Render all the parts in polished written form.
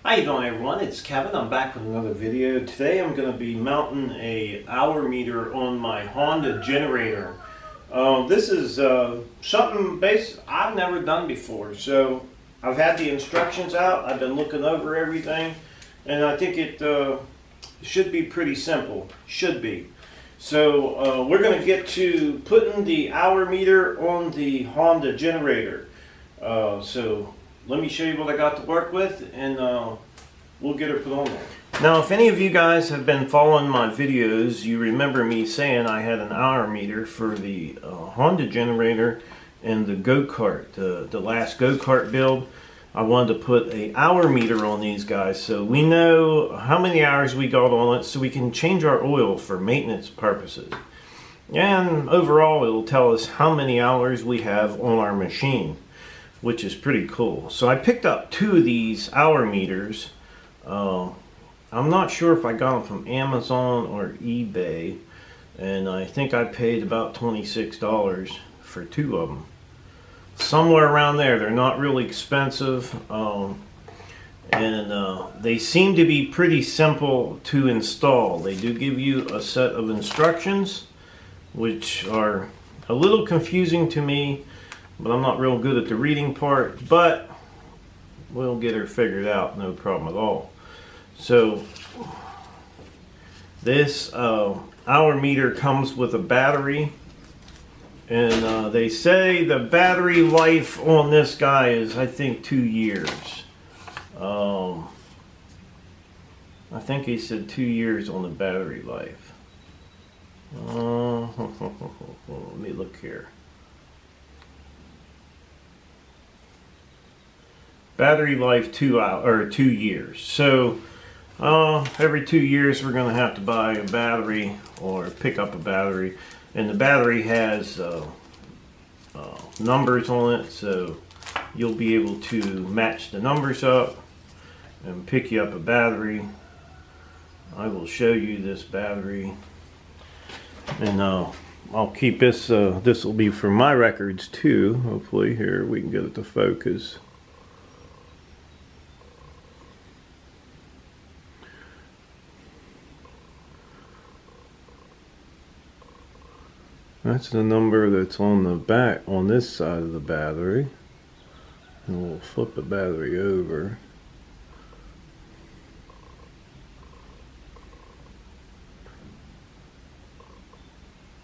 How you doing, everyone? It's Kevin. I'm back with another video. Today I'm going to be mounting a hour meter on my Honda generator. This is something I've never done before. So I've had the instructions out. I've been looking over everything, and I think it should be pretty simple. Should be. So we're going to get to putting the hour meter on the Honda generator. So let me show you what I got to work with, and we'll get her put on there. Now, if any of you guys have been following my videos, you remember me saying I had an hour meter for the Honda generator and the go-kart, the last go-kart build. I wanted to put an hour meter on these guys so we know how many hours we got on it, so we can change our oil for maintenance purposes. And overall, it'll tell us how many hours we have on our machine, which is pretty cool. So I picked up two of these hour meters. I'm not sure if I got them from Amazon or eBay, and I think I paid about $26 for two of them. Somewhere around there. They're not really expensive, and they seem to be pretty simple to install. They do give you a set of instructions, which are a little confusing to me, but I'm not real good at the reading part, but we'll get her figured out, no problem at all. So this hour meter comes with a battery, and they say the battery life on this guy is, I think, 2 years. I think he said 2 years on the battery life. Let me look here. Battery life 2 years. So every 2 years we're going to have to buy a battery or pick up a battery, and the battery has numbers on it, so you'll be able to match the numbers up and pick you up a battery. I will show you this battery, and I'll keep this. This will be for my records too. Hopefully here we can get it to focus. That's the number that's on the back, on this side of the battery. And we'll flip the battery over.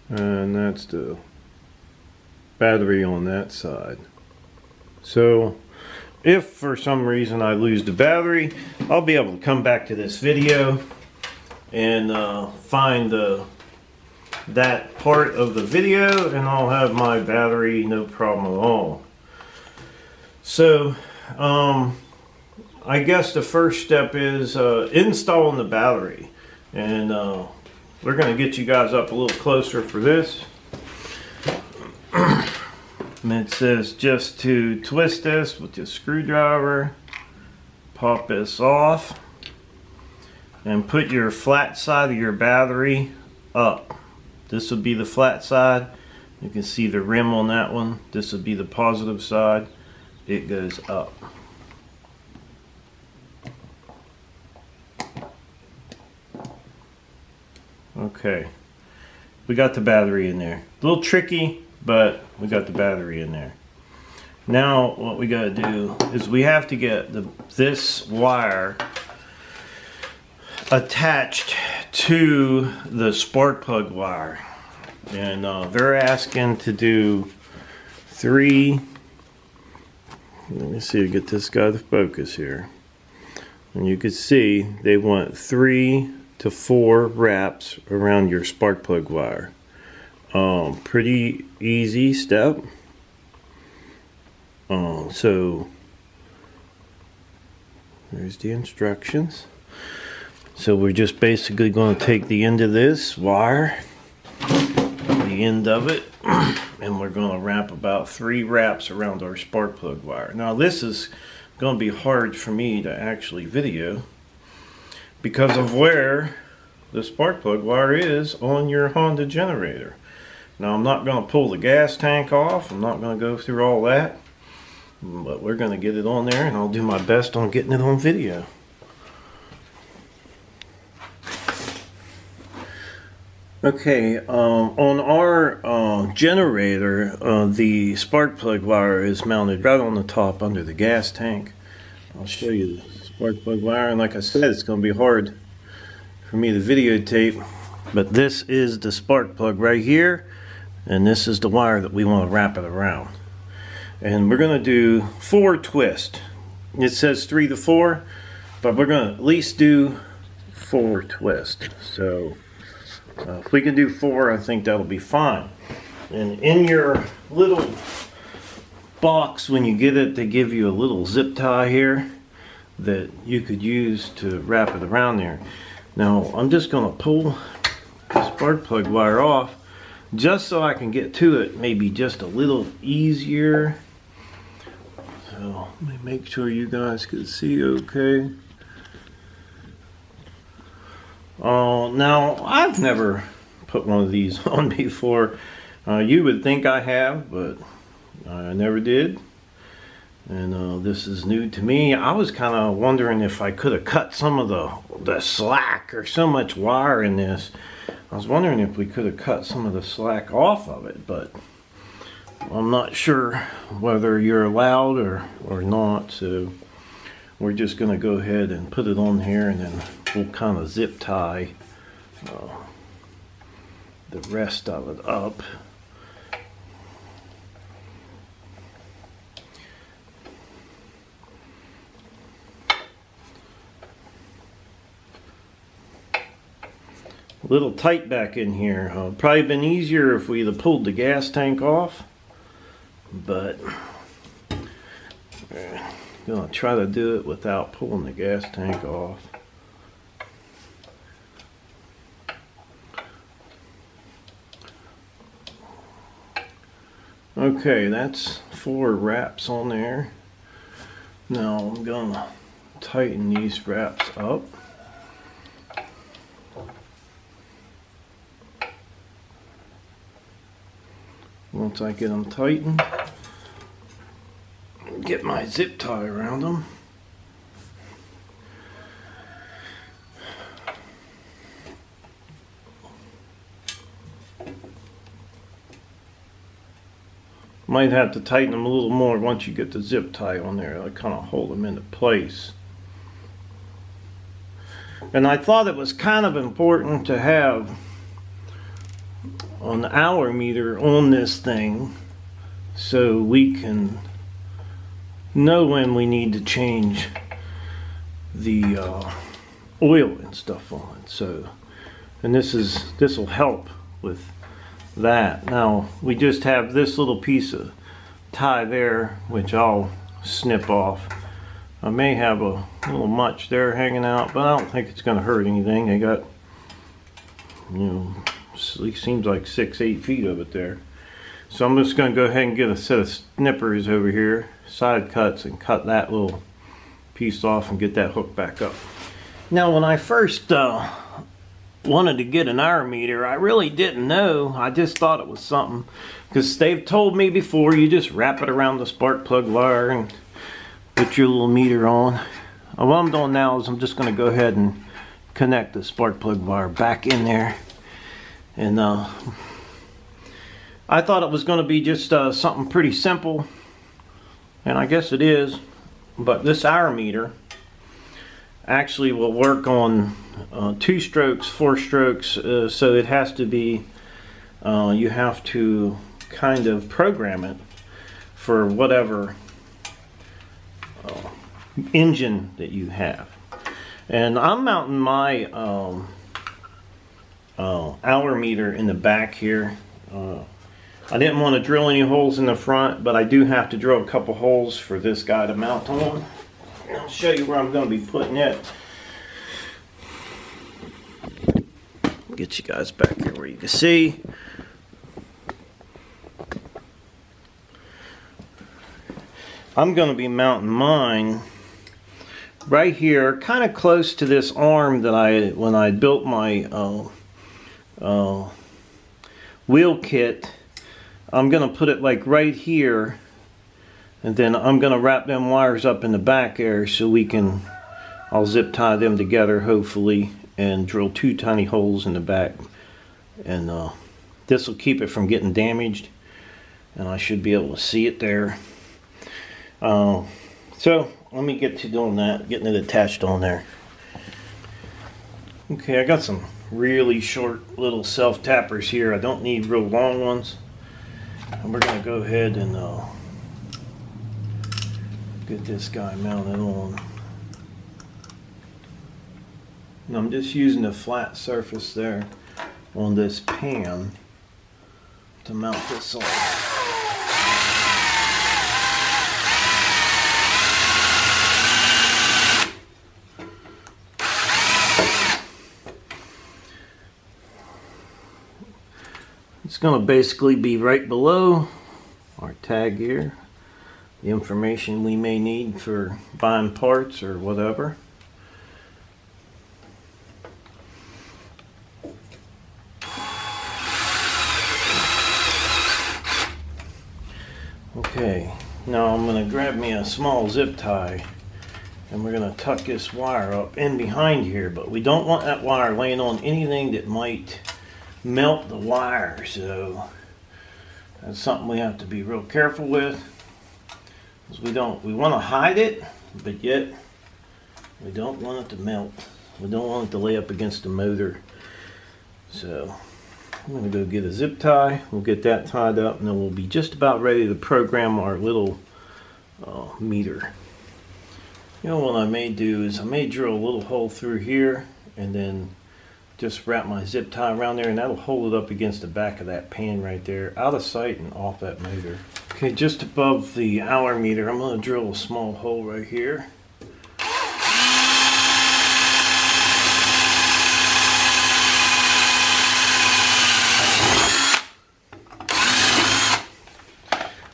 And that's the battery on that side. So if for some reason I lose the battery, I'll be able to come back to this video and find that part of the video, and I'll have my battery, no problem at all. So I guess the first step is installing the battery, and we're going to get you guys up a little closer for this. And it says just to twist this with your screwdriver, pop this off, and put your flat side of your battery up. This will be the flat side. You can see the rim on that one. This will be the positive side. It goes up. Okay. We got the battery in there. A little tricky, but we got the battery in there. Now what we got to do is we have to get this wire attached to the spark plug wire, and they're asking to do 3. Let me see, get this guy to focus here, and you can see they want 3 to 4 wraps around your spark plug wire. Pretty easy step. So there's the instructions. So we're just basically going to take the end of this wire, the end of it, and we're going to wrap about 3 wraps around our spark plug wire. Now this is going to be hard for me to actually video because of where the spark plug wire is on your Honda generator. Now I'm not going to pull the gas tank off. I'm not going to go through all that, but we're going to get it on there, and I'll do my best on getting it on video. Okay, on our generator, the spark plug wire is mounted right on the top under the gas tank. I'll show you the spark plug wire, and like I said, it's going to be hard for me to videotape, but this is the spark plug right here, and this is the wire that we want to wrap it around. And we're going to do 4 twists. It says 3 to 4, but we're going to at least do 4 twists. So if we can do 4, I think that'll be fine. And in your little box, when you get it, they give you a little zip tie here that you could use to wrap it around there. Now, I'm just going to pull the spark plug wire off just so I can get to it maybe just a little easier. So let me make sure you guys can see okay. Now, I've never put one of these on before. You would think I have, but I never did. And this is new to me. I was kind of wondering if I could have cut some of the slack. There's so much wire in this. I was wondering if we could have cut some of the slack off of it, but I'm not sure whether you're allowed or not. So we're just going to go ahead and put it on here, and then we'll kind of zip tie the rest of it up. A little tight back in here. Probably been easier if we'd have pulled the gas tank off, but I'm gonna try to do it without pulling the gas tank off. Okay, that's 4 wraps on there. Now I'm gonna tighten these wraps up. Once I get them tightened, get my zip tie around them. Might have to tighten them a little more once you get the zip tie on there. I kind of hold them into place. And I thought it was kind of important to have an hour meter on this thing so we can know when we need to change the oil and stuff on it. So, and this will help with that. Now we just have this little piece of tie there, which I'll snip off. I may have a little much there hanging out, but I don't think it's going to hurt anything. They got, you know, it seems like 6-8 feet of it there. So I'm just going to go ahead and get a set of snippers over here, side cuts, and cut that little piece off and get that hook back up. Now when I first wanted to get an hour meter, I really didn't know. I just thought it was something, because they've told me before, you just wrap it around the spark plug wire and put your little meter on. What I'm doing now is I'm just going to go ahead and connect the spark plug wire back in there. And I thought it was going to be just something pretty simple, and I guess it is. But this hour meter actually will work on 2 strokes, 4 strokes, so it has to be, you have to kind of program it for whatever engine that you have. And I'm mounting my hour meter in the back here. I didn't want to drill any holes in the front, but I do have to drill a couple holes for this guy to mount on. I'll show you where I'm going to be putting it. Get you guys back here where you can see. I'm going to be mounting mine right here, kind of close to this arm that when I built my wheel kit. I'm going to put it like right here, and then I'm going to wrap them wires up in the back there so I'll zip tie them together hopefully, and drill 2 tiny holes in the back and this will keep it from getting damaged, and I should be able to see it there. So let me get to doing that, getting it attached on there. Okay, I got some really short little self tappers here. I don't need real long ones, and we're gonna go ahead and get this guy mounted on. And I'm just using a flat surface there on this pan to mount this on. It's going to basically be right below our tag here, the information we may need for buying parts or whatever. Okay, now I'm going to grab me a small zip tie, and we're going to tuck this wire up in behind here, but we don't want that wire laying on anything that might melt the wire, so that's something we have to be real careful with, because we want to hide it, but yet we don't want it to melt. We don't want it to lay up against the motor. So I'm going to go get a zip tie. We'll get that tied up, and then we'll be just about ready to program our little meter. You know what I may do is I may drill a little hole through here, and then just wrap my zip tie around there, and that'll hold it up against the back of that pan right there, out of sight and off that motor. Okay, just above the hour meter, I'm going to drill a small hole right here.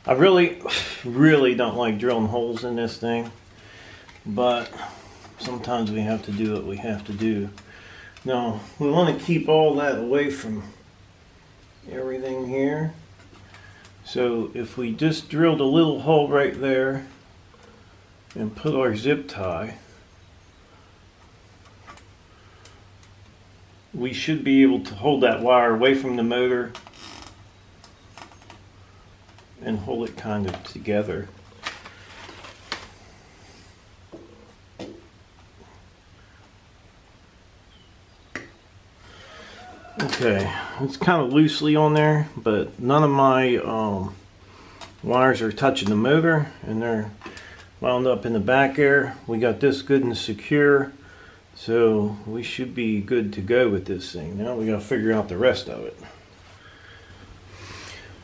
I really don't like drilling holes in this thing, but sometimes we have to do what we have to do. Now, we want to keep all that away from everything here. So if we just drilled a little hole right there and put our zip tie, we should be able to hold that wire away from the motor and hold it kind of together. Okay, it's kind of loosely on there, but none of my wires are touching the motor, and they're wound up in the back there. We got this good and secure, so we should be good to go with this thing. Now we got to figure out the rest of it.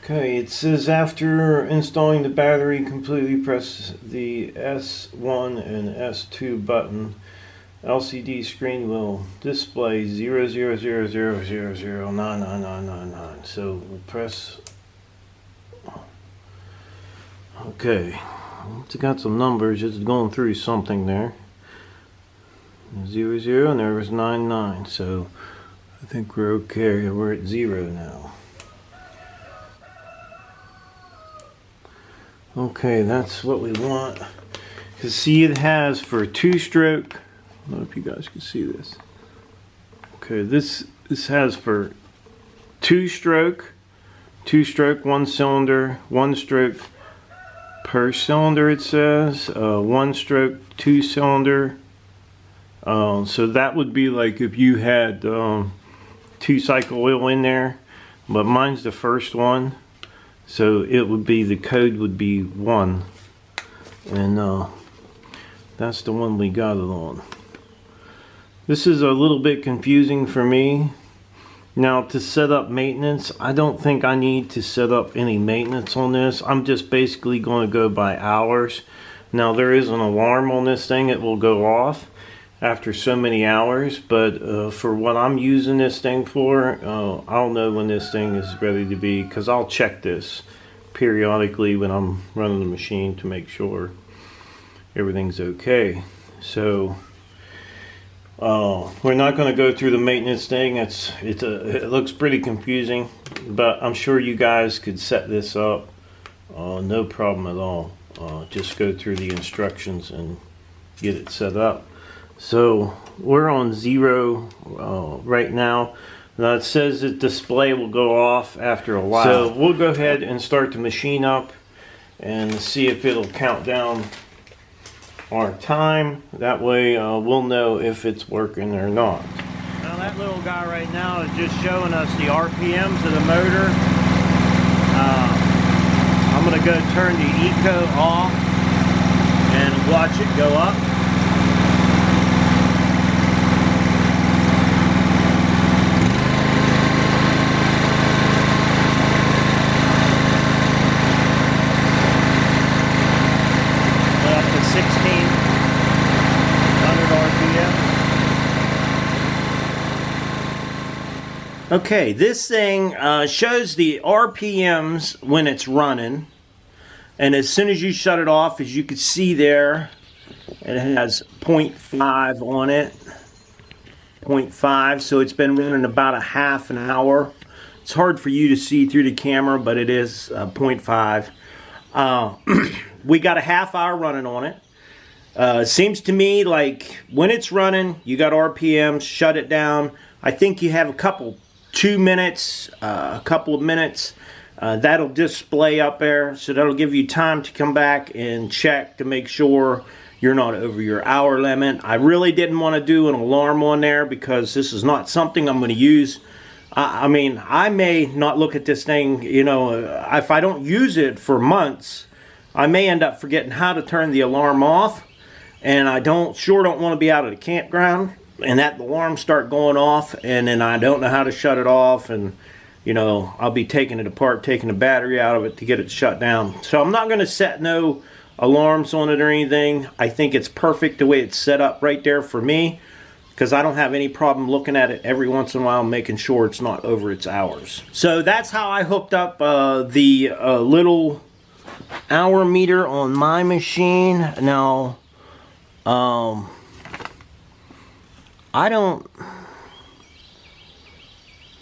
Okay, it says after installing the battery completely, press the S1 and S2 button. LCD screen will display 000000999999. So we'll press. Okay, it's got some numbers. It's going through something there. 00, and there was 99. So I think we're okay. We're at 0 now. Okay, that's what we want. Because see, it has for 2-stroke. I don't know if you guys can see this. Okay, this has for 2-stroke, 1 cylinder, 1 stroke per cylinder. It says 1 stroke, 2 cylinder. So that would be like if you had 2 cycle oil in there, but mine's the first one. So it would be, the code would be 1, and that's the one we got it on. This is a little bit confusing for me. Now, to set up maintenance, I don't think I need to set up any maintenance on this. I'm just basically going to go by hours. Now, there is an alarm on this thing. It will go off after so many hours, but for what I'm using this thing for, I'll know when this thing is ready to be, because I'll check this periodically when I'm running the machine to make sure everything's okay. So we're not going to go through the maintenance thing. It looks pretty confusing, but I'm sure you guys could set this up no problem at all. Just go through the instructions and get it set up. So we're on 0 right now. It says the display will go off after a while. So we'll go ahead and start the machine up and see if it'll count down our time. That way we'll know if it's working or not. Now that little guy right now is just showing us the RPMs of the motor. I'm going to go turn the eco off and watch it go up. Up to 1600 RPM. Okay, this thing shows the RPMs when it's running, and as soon as you shut it off, as you can see there, it has 0.5 on it. 0.5, so it's been running about a half an hour. It's hard for you to see through the camera, but it is 0.5. We got a half hour running on it. Seems to me like when it's running, you got RPMs, shut it down. I think you have a couple of minutes, that'll display up there, so that'll give you time to come back and check to make sure you're not over your hour limit. I really didn't want to do an alarm on there because this is not something I'm going to use. I mean, I may not look at this thing, you know, if I don't use it for months, I may end up forgetting how to turn the alarm off, and I sure don't want to be out of the campground and that alarm start going off, and then I don't know how to shut it off, and you know, I'll be taking it apart, taking the battery out of it to get it shut down. So I'm not going to set no alarms on it or anything. I think it's perfect the way it's set up right there for me, because I don't have any problem looking at it every once in a while, making sure it's not over its hours. So that's how I hooked up the little hour meter on my machine. Now,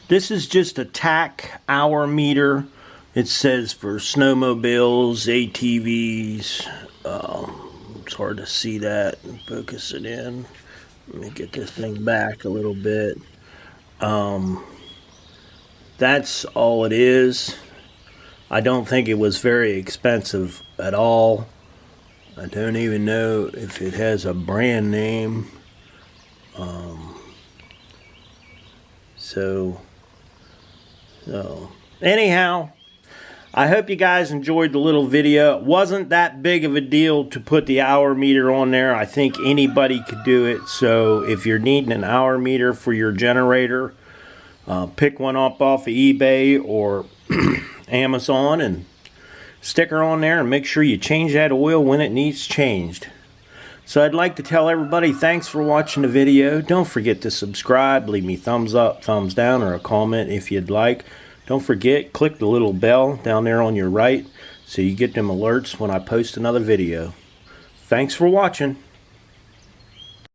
this is just a tack hour meter. It says for snowmobiles, ATVs. It's hard to see that and focus it in. Let me get this thing back a little bit. That's all it is. I don't think it was very expensive at all. I don't even know if it has a brand name. So anyhow, I hope you guys enjoyed the little video. It wasn't that big of a deal to put the hour meter on there. I think anybody could do it. So if you're needing an hour meter for your generator, pick one up off of eBay or Amazon and stick her on there, and make sure you change that oil when it needs changed. So I'd like to tell everybody thanks for watching the video. Don't forget to subscribe, leave me thumbs up, thumbs down, or a comment if you'd like. Don't forget, click the little bell down there on your right so you get them alerts when I post another video. Thanks for watching.